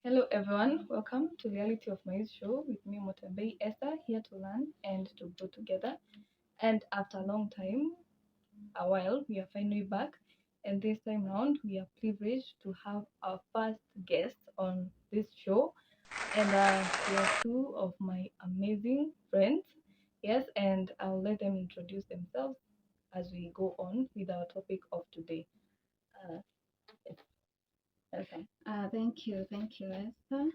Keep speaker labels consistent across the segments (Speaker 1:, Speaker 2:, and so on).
Speaker 1: Hello everyone, welcome to Reality of My Youth Show with me Motabei Esther, here to learn and to grow together. And after a long time, a while, we are finally back. And this time round, we are privileged to have our first guest on this show. And they are two of my amazing friends. Yes, and I'll let them introduce themselves as we go on with our topic of today. Uh, yes, welcome.
Speaker 2: Thank you, Esther.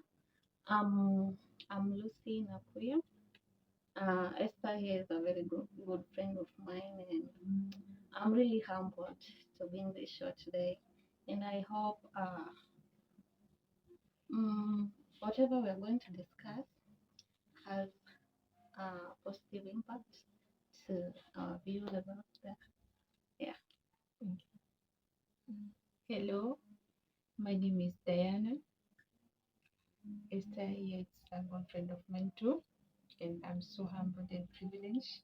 Speaker 2: Um, I'm Lucy Nakuya. Esther here is a very good friend of mine, and I'm really humbled to be in this show today. And I hope whatever we're going to discuss has a positive impact to our viewers out there. Yeah.
Speaker 1: Thank
Speaker 3: Hello, my name is Diana. Esther here is a good friend of mine too, and I'm so humbled and privileged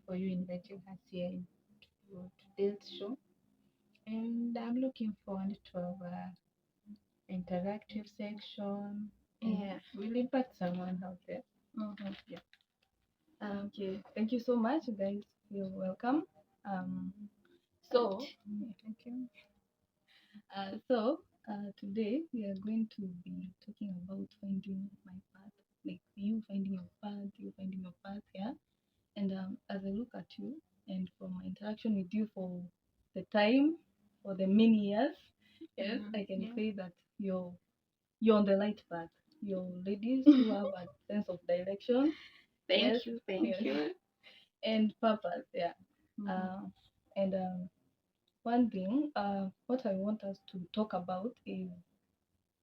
Speaker 3: for you inviting us here into today's show. And I'm looking forward to our interactive section, and
Speaker 2: Yeah.
Speaker 3: we'll impact someone out there.
Speaker 2: Mm-hmm.
Speaker 3: Yeah.
Speaker 1: Okay, thank you so much, guys. You're welcome. Um, so,
Speaker 3: Yeah, thank you.
Speaker 1: today we are going to be talking about finding my path, like you finding your path, you finding your path, yeah. And as I look at you, and from my interaction with you for the time, for the many years, yes, I can
Speaker 3: Yeah.
Speaker 1: say that you're on the right path. You're ladies who have a sense of direction, yes,
Speaker 2: Thank
Speaker 1: yes,
Speaker 2: you.
Speaker 1: and purpose, yeah.
Speaker 2: Mm-hmm.
Speaker 1: Uh, and One thing, what I want us to talk about is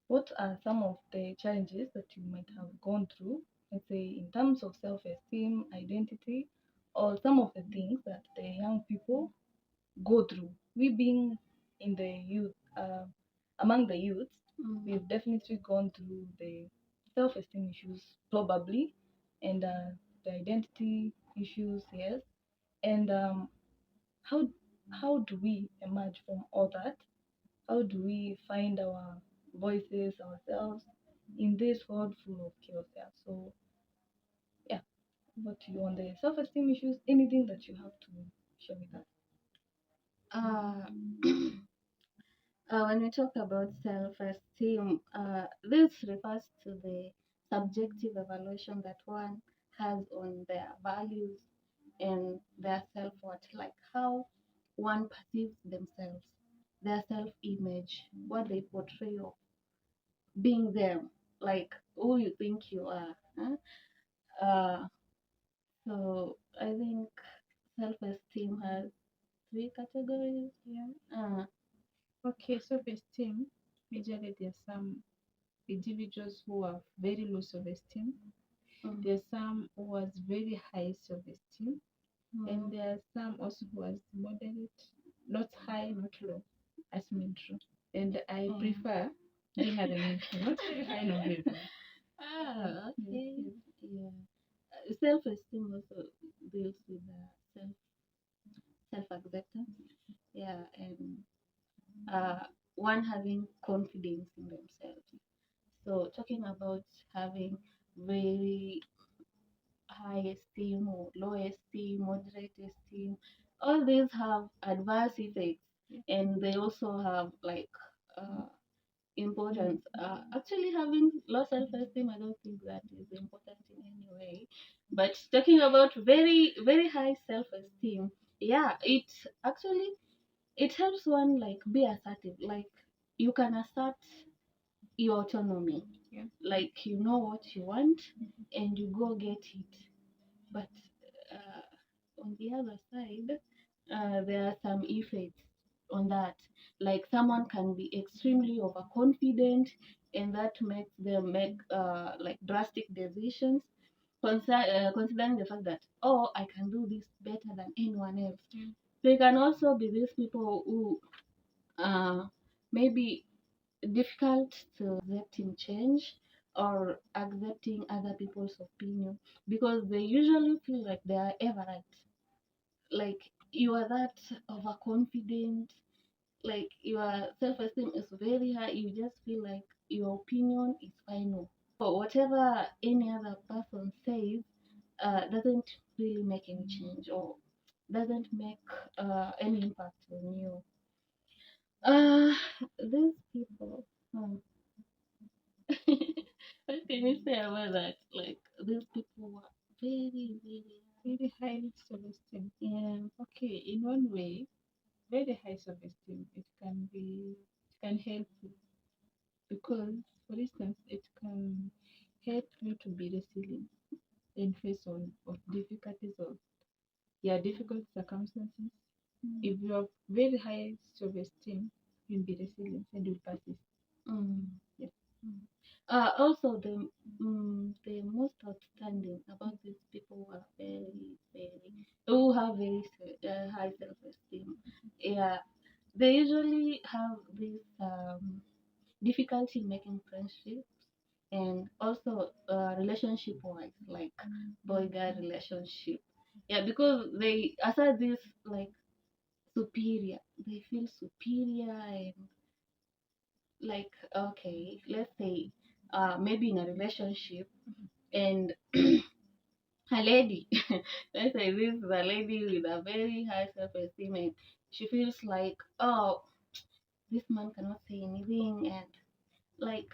Speaker 1: what are some of the challenges that you might have gone through, let's say in terms of self esteem, identity, or some of the things that the young people go through. We being in the youth, among the youth,
Speaker 2: Mm-hmm.
Speaker 1: we've definitely gone through the self esteem issues, probably, and the identity issues, yes. And how how do we emerge from all that? How do we find our voices, ourselves in this world full of chaos? Yeah. So yeah, what you on the self-esteem issues? Anything that you have to share with us?
Speaker 2: Uh, when we talk about self-esteem, this refers to the subjective evaluation that one has on their values and their self-worth, like how one perceives themselves, their self-image, what they portray of being them, like who you think you are. Huh? So I think self-esteem has three categories.
Speaker 3: Yeah.
Speaker 2: Uh,
Speaker 3: Okay, self-esteem. Majorly, there's some individuals who have very low self-esteem.
Speaker 2: mm,
Speaker 3: There's some who has very high self-esteem, and
Speaker 2: mm,
Speaker 3: there are some also who has moderate, not high, not low, as mental. And I
Speaker 2: mm.
Speaker 3: prefer being at the mental, not very high, not very low. Yes,
Speaker 2: Okay.
Speaker 3: yes.
Speaker 2: Yeah. Self-esteem also deals with self-acceptance. Yeah, and uh, one having confidence in themselves. So talking about having very high esteem or low esteem, moderate esteem, all these have adverse effects, and they also have like importance. Actually, having low self-esteem, I don't think that is important in any way. But talking about very high self-esteem, yeah, it helps one like be assertive. Like you can assert your autonomy.
Speaker 3: Yeah.
Speaker 2: Like you know what you want and you go get it. But on the other side, there are some effects on that. Like someone can be extremely overconfident, and that makes them make like drastic decisions, considering the fact that I can do this better than anyone else.
Speaker 3: Yeah.
Speaker 2: There can also be these people who maybe difficult to accepting change or accepting other people's opinion because they usually feel like they are ever right. Like you are that overconfident, like your self-esteem is very high. You just feel like your opinion is final. So whatever any other person says doesn't really make any change or doesn't make any impact on you. Uh, these people. What can you say about that? Like these people were very, very,
Speaker 3: Very high self-esteem.
Speaker 2: yeah.
Speaker 3: Okay, in one way, very high self-esteem, it can help you because, for instance, it can help you to be resilient in face of difficulties or difficult circumstances.
Speaker 2: Mm.
Speaker 3: If you have very high self-esteem, you'll be resilient and you'll persist.
Speaker 2: Mm.
Speaker 3: Yeah.
Speaker 2: Mm. Also, the most outstanding about these people who are very, very, who have very high self-esteem. Yeah, they usually have this difficulty making friendships and also relationship wise, like boy girl relationship. Yeah, because they aside this like superior, they feel superior and like okay, let's say maybe in a relationship and a lady let's say this is a lady with a very high self-esteem and she feels like oh this man cannot say anything and like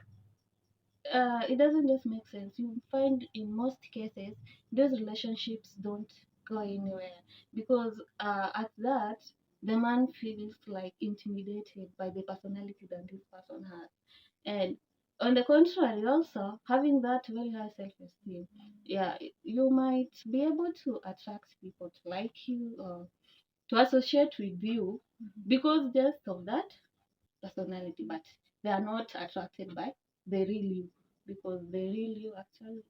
Speaker 2: it doesn't just make sense. You find in most cases those relationships don't go anywhere because at that the man feels like intimidated by the personality that this person has. And on the contrary, also having that very high self-esteem, yeah, you might be able to attract people to like you or to associate with you because just of that personality, but they are not attracted by the real you because the real you actually.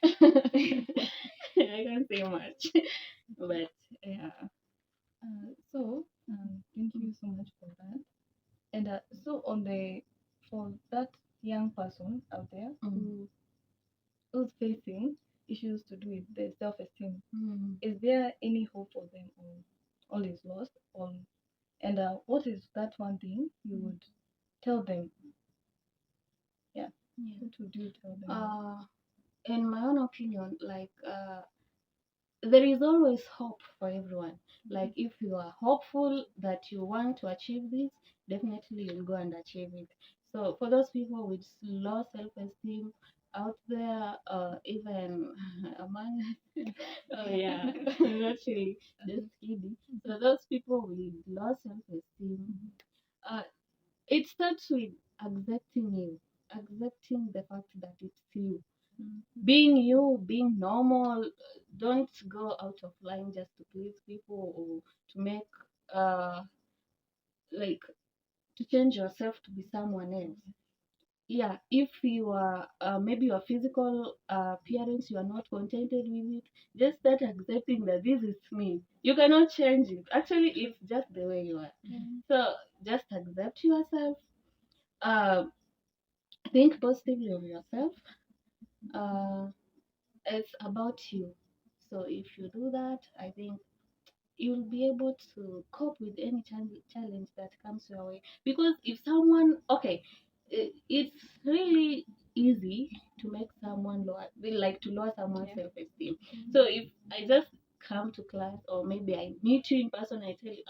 Speaker 2: I can't say much, but yeah.
Speaker 1: Thank you so much for that. And so on the for that young person out there
Speaker 2: Mm.
Speaker 1: who's facing issues to do with their self-esteem,
Speaker 2: Mm.
Speaker 1: is there any hope for them, or all is lost? Or and what is that one thing you would tell them? Yeah,
Speaker 2: Yeah.
Speaker 1: what would you tell them?
Speaker 2: In my own opinion, like there is always hope for everyone. Like if you are hopeful that you want to achieve this, definitely you'll go and achieve it. So for those people with low self-esteem out there, even among us, oh yeah, actually, just kidding. So those people with low self-esteem, uh, it starts with accepting you, accepting the fact that it's you being you, being normal. Don't go out of line just to please people or to make uh like to change yourself to be someone else. Yeah, if you are maybe your physical appearance, you are not contented with it, just start accepting that this is me. You cannot change it. Actually, it's just the way you are. So just accept yourself. Uh, think positively of yourself. Uh, it's about you. So if you do that, I think you'll be able to cope with any challenge that comes your way. Because if someone, okay, it's really easy to make someone lower, like to lower someone's self-esteem. So if I just come to class or maybe I meet you in person, I tell you,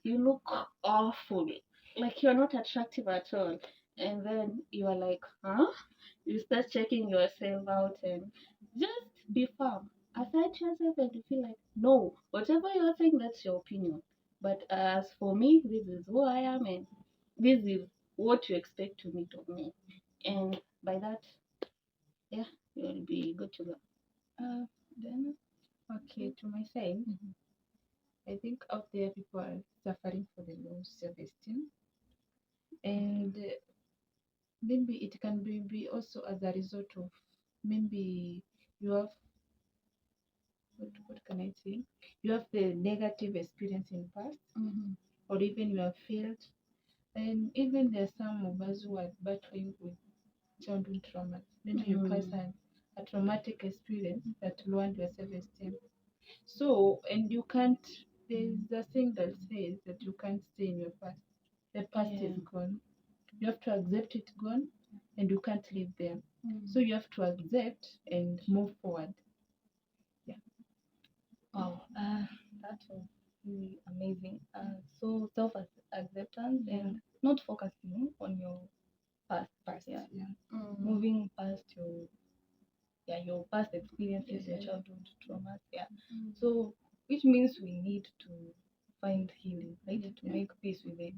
Speaker 2: you look awful, like you're not attractive at all, and then you are like, huh? You start checking yourself out and just be firm. Assert yourself and you feel like, no, whatever you're saying, that's your opinion. But as for me, this is who I am and this is what you expect to meet of me. And by that, yeah, you'll be good to go.
Speaker 3: Then, okay, to my side, I think out there people are suffering for the low self-esteem, and maybe it can be also as a result of maybe you have what can I say? You have the negative experience in past,
Speaker 2: Mm-hmm.
Speaker 3: or even you have failed, and even there's some of us who are battling with childhood traumas. Maybe you pass a traumatic experience that lowered your self-esteem. So, and you can't. There's a thing that says that you can't stay in your past. The past is
Speaker 2: Yeah.
Speaker 3: gone. You have to accept it gone, and you can't live there. So you have to accept and move forward.
Speaker 1: Wow, that was really amazing. So self acceptance and not focusing on your past. Yeah, moving past your past experiences, your childhood traumas. Yeah. So which means we need to find healing, right? To make peace with it.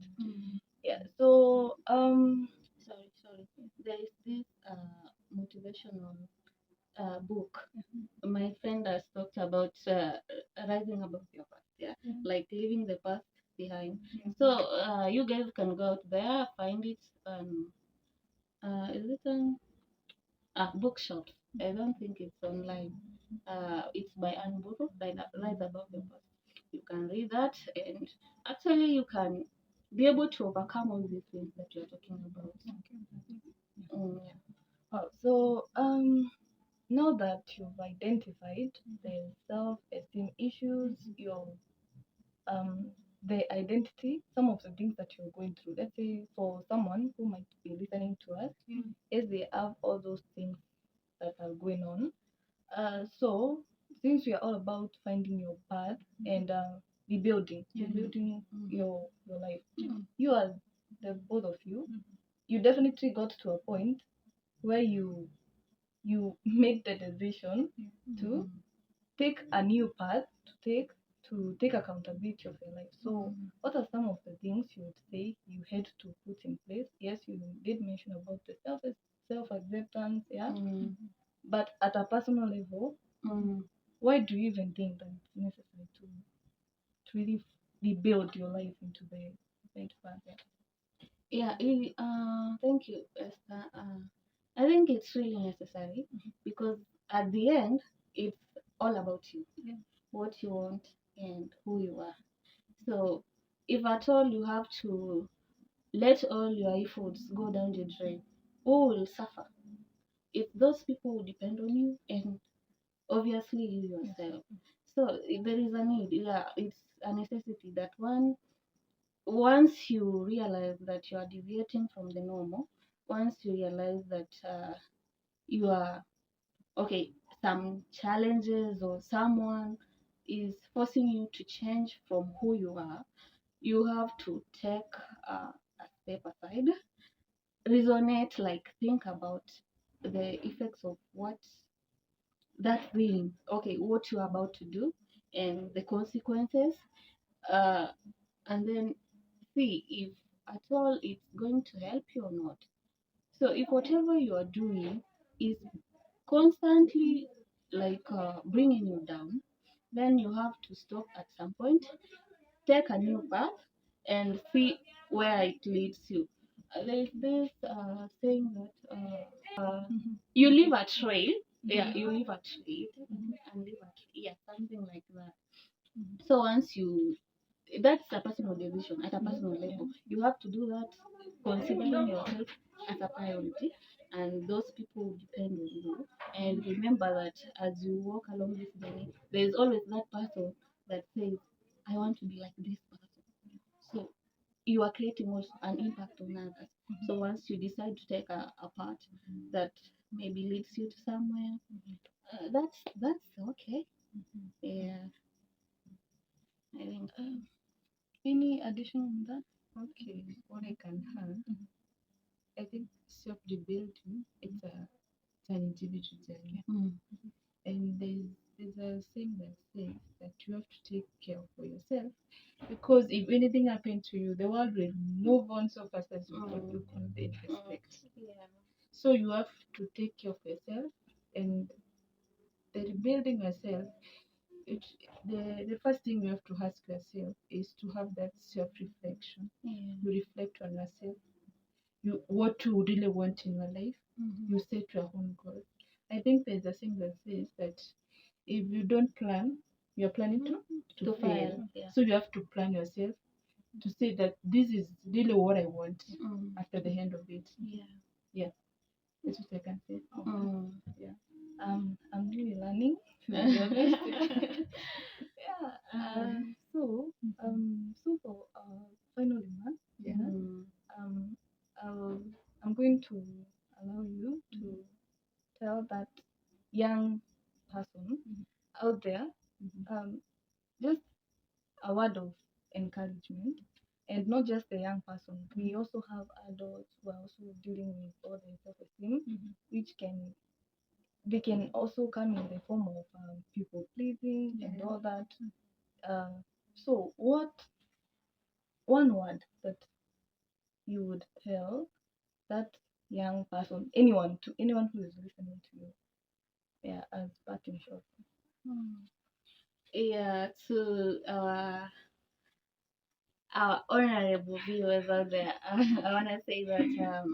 Speaker 1: Yeah. So
Speaker 2: Sorry. There is this motivational book. My friend has talked about rising above your past, like leaving the past behind. So you guys can go out there, find it. Is it on bookshops? I don't think it's online. It's by Anne Buru, Rise Above the Past. You can read that, and actually, you can be able to overcome all these things that you're talking about. Yeah.
Speaker 1: oh, so now that you've identified the self-esteem issues, your um the identity, some of the things that you're going through. Let's say for someone who might be listening to us, yes, they have all those things that are going on. So since we are all about finding your path and rebuilding your life, you are the both of you. You definitely got to a point where you made the decision to take a new path to take accountability of your life. So what are some of the things you would say you had to put in place? Yes, you did mention about the self acceptance, yeah. But at a personal level, why do you even think that it's necessary to really rebuild your life into the right path? Yeah.
Speaker 2: Thank you, Esther. I think it's really necessary because at the end, it's all about you, what you want, and who you are. So, if at all you have to let all your efforts go down the drain, who will suffer? If those people will depend on you, and obviously you yourself. So, if there is a need. Yeah, it's a necessity that once you realize that you are deviating from the normal, once you realize that you are okay, some challenges or someone is forcing you to change from who you are, you have to take a step aside, resonate, like think about the effects of what that thing, okay, what you're about to do and the consequences, uh, and then see if at all it's going to help you or not. So if whatever you are doing is constantly like bringing you down, then you have to stop at some point, take a new path, and see where it leads you. There's this saying that you leave a trail. Yeah, you leave a trail and leave a trail. Yeah, something like that. So once you that's a personal decision at a personal level. You have to do that considering yourself as a priority, and those people will depend on you. And remember that as you walk along this journey, there is always that person that says, I want to be like this person. So you are creating also an impact on others. So once you decide to take a path that maybe leads you to somewhere, that's okay. Yeah, I think.
Speaker 1: Any addition on that?
Speaker 3: Okay, what I can add, I think self-rebuilding, it's an individual journey. And there's a saying that says that you have to take care for yourself, because if anything happened to you, the world will move on so fast as you couldn't expect.
Speaker 2: Yeah.
Speaker 3: So you have to take care of yourself, and the rebuilding yourself. It, the first thing you have to ask yourself is to have that self-reflection.
Speaker 2: Yeah.
Speaker 3: You reflect on yourself, you what you really want in your life. You set your own goals. I think there's a thing that says that if you don't plan, you're planning to fail.
Speaker 2: fail. Yeah.
Speaker 3: So you have to plan yourself to say that this is really what I want after the end of it.
Speaker 2: Yeah.
Speaker 3: That's what I can say.
Speaker 1: Yeah. I'm really learning, to be honest. Yeah. So for final remarks, yeah. Um, I'll going to allow you to tell that young person out there just a word of encouragement, and not just the young person. We also have adults who are also dealing with all the self-esteem, which they can also come in the form of people pleasing and all that. So, what one word that you would tell that young person, anyone who is listening to you, yeah, as parting shot?
Speaker 2: Yeah, to our honorable viewers out there, I want to say that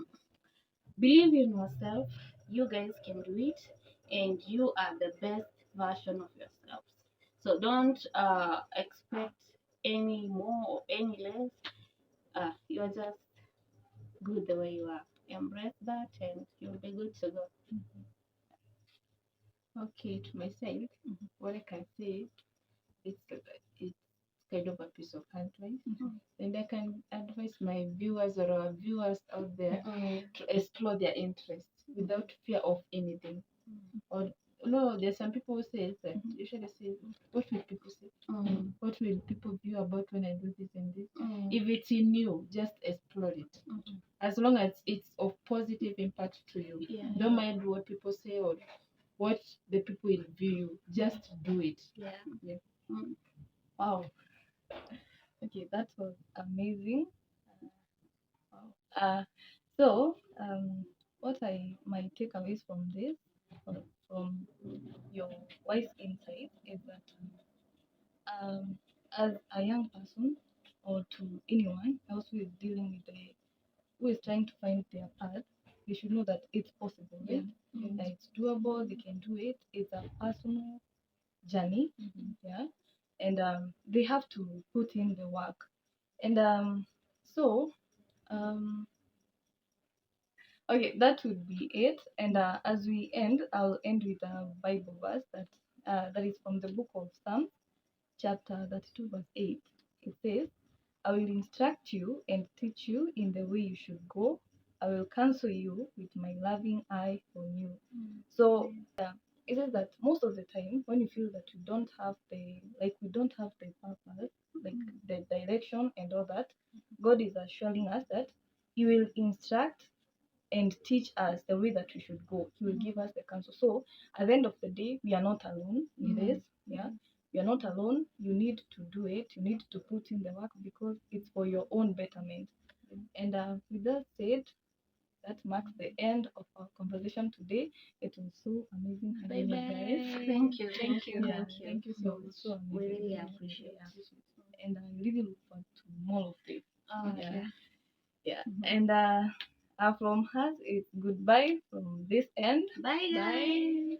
Speaker 2: believe in yourself. You guys can do it, and you are the best version of yourselves. So don't expect any more or any less. You're just good the way you are. Embrace that, and you'll be good to go.
Speaker 3: Okay, to my side, what I can say, it's kind of a piece of advice, and I can advise my viewers or our viewers out there to explore their interests without fear of anything. Or no, there's some people who say that usually say, "What will people say? What will people view about when I do this and this?" If it's in you, just explore it. As long as it's of positive impact to you, don't mind what people say or what the people will view you. Just do it. Yeah.
Speaker 1: Wow. Okay, that was amazing. Uh, so, what my takeaways from this, from your wise insight, is that as a young person or to anyone else who is dealing with who is trying to find their path, they should know that it's possible, right? That it's doable. They can do it. It's a personal journey, yeah, and they have to put in the work. And so okay, that would be it. And as we end, I'll end with a Bible verse that is from the book of Psalms, chapter 32, verse 8. It says, "I will instruct you and teach you in the way you should go. I will counsel you with my loving eye on you." So it says that most of the time when you feel that you don't have we don't have the purpose, like the direction and all that, God is assuring us that He will instruct and teach us the way that we should go. He will give us the counsel. So at the end of the day, we are not alone in this. Yeah. We are not alone. You need to do it. You need to put in the work because it's for your own betterment. And with that said, that marks the end of our conversation today. It was so amazing having you guys.
Speaker 2: Thank you,
Speaker 1: Yeah,
Speaker 3: Thank you so much.
Speaker 1: so
Speaker 2: We
Speaker 1: amazing.
Speaker 2: really
Speaker 1: Yeah,
Speaker 2: appreciate
Speaker 1: yeah. And I really look forward to more of this.
Speaker 2: Okay.
Speaker 1: Yeah. And from us, it's goodbye from this end.
Speaker 2: Bye, guys.
Speaker 1: Bye.